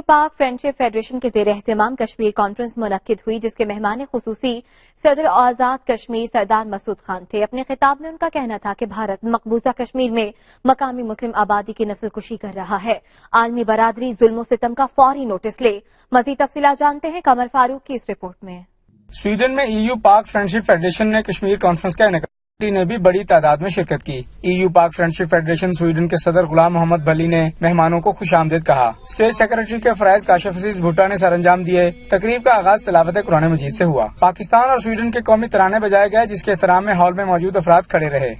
پاک friendship federation کے زیر اہتمام کشمیر کانفرنس منعقد ہوئی، جس کے مہمان خصوصی صدر آزاد کشمیر سردار مسعود خان تھے۔ اپنے خطاب میں ان کا کہنا تھا کہ بھارت مقبوضہ کشمیر میں مقامی مسلم آبادی کی نسل کشی کر رہا ہے، عالمی برادری ظلم و ستم کا فوری نوٹس لے۔ مزید تفصیلات جانتے ہیں قمر فاروق کی اس رپورٹ میں۔ سویڈن میں EU پاک فرینڈشپ فیڈریشن نے کشمیر کانفرنس کا انعقاد نے بھی بڑی تعداد میں شرکت کی۔ EU پاک فرینڈشپ فیڈریشن سویڈن کے صدر غلام محمد بلی نے مہمانوں کو خوش آمدید کہا۔ اسٹیٹ سیکرٹری کے فرائض کاشف عزیز بھٹا نے سر انجام دیے۔ تقریب کا آغاز تلاوت قرآن مجید سے ہوا۔ پاکستان اور سویڈن کے قومی ترانے بجائے گئے، جس کے احترام میں ہال میں موجود افراد کھڑے رہے۔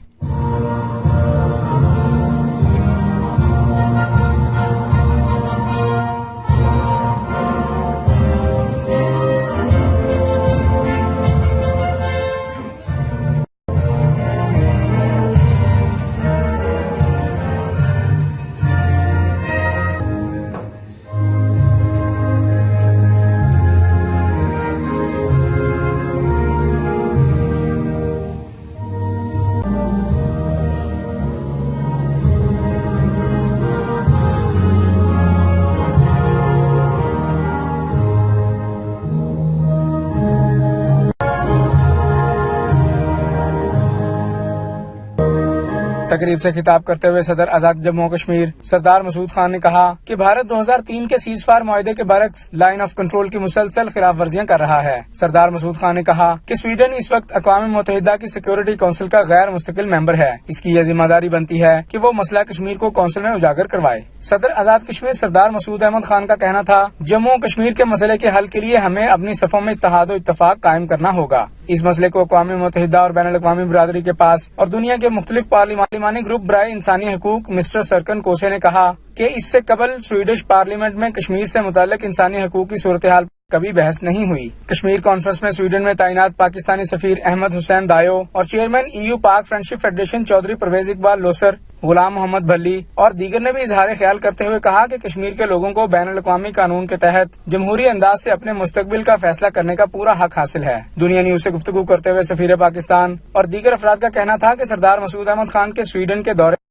تقریب سے خطاب کرتے ہوئے صدر آزاد جموں کشمیر سردار مسعود خان نے کہا کہ بھارت 2003 کے سیز فائر معاہدے کے برعکس لائن آف کنٹرول کی مسلسل خلاف ورزیاں کر رہا ہے۔ سردار مسعود خان نے کہا کہ سویڈن اس وقت اقوام متحدہ کی سیکورٹی کونسل کا غیر مستقل ممبر ہے۔ اس کی یہ ذمہ داری بنتی ہے کہ وہ مسئلہ کشمیر کو کونسل میں اجاگر کروائے۔ صدر آزاد کشمیر سردار مسعود احمد خان کا کہنا تھا، جموں کشمیر کے مسئلے کے حل کے لیے ہمیں اپنی صفوں میں اتحاد و اتفاق قائم کرنا ہوگا۔ اس مسئلے کو اقوام متحدہ اور بین الاقوامی برادری کے پاس اور دنیا کے مختلف پارلیمانی گروپ برائے انسانی حقوق مسٹر سرکن کوسے نے کہا کہ اس سے قبل سویڈش پارلیمنٹ میں کشمیر سے متعلق انسانی حقوق کی صورتحال کبھی بحث نہیں ہوئی۔ کشمیر کانفرنس میں سویڈن میں تعینات پاکستانی سفیر احمد حسین دایو اور چیئرمین EU پاک فرینڈشپ فیڈریشن چودھری پرویز اقبال لوسر، غلام محمد بھلی اور دیگر نے بھی اظہار خیال کرتے ہوئے کہا کہ کشمیر کے لوگوں کو بین الاقوامی قانون کے تحت جمہوری انداز سے اپنے مستقبل کا فیصلہ کرنے کا پورا حق حاصل ہے۔ دنیا نیوز سے گفتگو کرتے ہوئے سفیر پاکستان اور دیگر افراد کا کہنا تھا کہ سردار مسعود احمد خان کے سویڈن کے دورے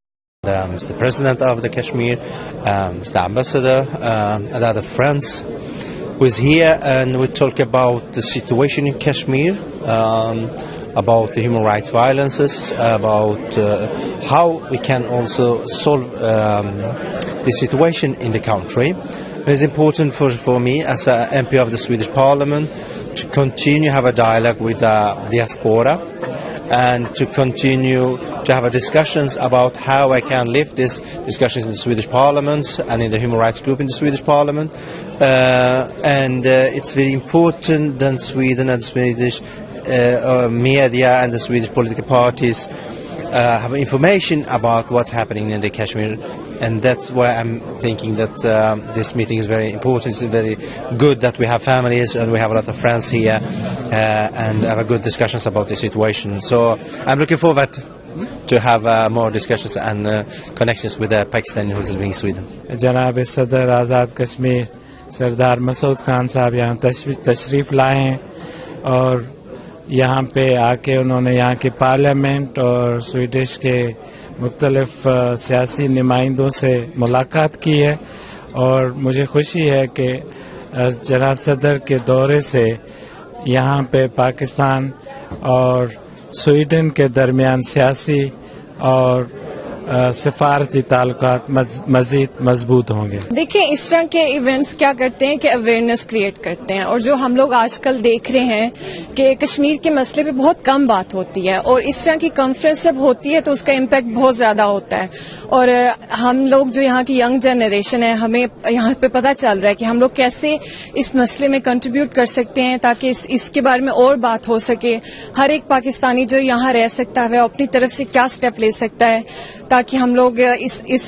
Mr. President of the Kashmir, Mr. Ambassador, and other friends who is here, and we talk about the situation in Kashmir, about the human rights violences, about how we can also solve the situation in the country. It is important for me as a MP of the Swedish Parliament to continue have a dialogue with the diaspora and to continue to have discussions about how I can lift these discussions in the Swedish Parliament and in the human rights group in the Swedish Parliament. And it's very important that Sweden and Swedish media and the Swedish political parties have information about what's happening in the Kashmir. And that's why I'm thinking that this meeting is very important. It's very good that we have families and we have a lot of friends here and have a good discussions about the situation. So I'm looking forward to have more discussions and connections with the Pakistani who is living in Sweden. جناب صدر آزاد کشمیر سردار مسعود خان صاحب یہاں تشریف لائے ہیں اور یہاں پہ آ کے انہوں نے یہاں کے پارلیمنٹ اور سویڈش کے مختلف سیاسی نمائندوں سے ملاقات کی ہے، اور مجھے خوشی ہے کہ جناب صدر کے دورے سے یہاں پہ پاکستان اور سویڈن کے درمیان سیاسی اور سفارتی تعلقات مزید مضبوط ہوں گے۔ دیکھیں، اس طرح کے ایونٹس کیا کرتے ہیں کہ اویئرنیس کریٹ کرتے ہیں، اور جو ہم لوگ آج کل دیکھ رہے ہیں کہ کشمیر کے مسئلے پہ بہت کم بات ہوتی ہے، اور اس طرح کی کانفرنس جب ہوتی ہے تو اس کا امپیکٹ بہت زیادہ ہوتا ہے، اور ہم لوگ جو یہاں کی ینگ جنریشن ہے، ہمیں یہاں پہ پتہ چل رہا ہے کہ ہم لوگ کیسے اس مسئلے میں کنٹریبیوٹ کر سکتے ہیں تاکہ اس کے بارے میں اور بات ہو سکے۔ ہر ایک پاکستانی جو یہاں رہ سکتا ہے اپنی طرف سے کیا سٹیپ لے سکتا ہے تاکہ ہم لوگ اس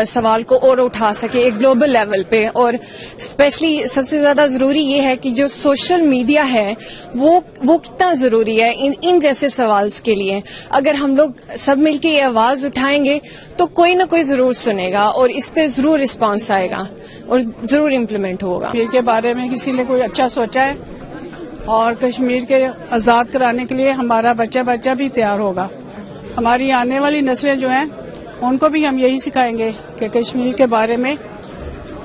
سوال کو اور اٹھا سکیں ایک گلوبل لیول پہ۔ اور اسپیشلی سب سے زیادہ ضروری یہ ہے کہ جو سوشل میڈیا ہے وہ کتنا ضروری ہے ان جیسے سوالز کے لیے۔ اگر ہم لوگ سب مل کے یہ آواز اٹھائیں گے تو کوئی نہ کوئی ضرور سنے گا اور اس پہ ضرور رسپانس آئے گا اور ضرور امپلیمنٹ ہوگا۔ کشمیر کے بارے میں کسی نے کوئی اچھا سوچا ہے اور کشمیر کے آزاد کرانے کے لیے ہمارا بچہ بھی تیار ہوگا۔ ہماری آنے والی نسلیں جو ہیں ان کو بھی ہم یہی سکھائیں گے کہ کشمیر کے بارے میں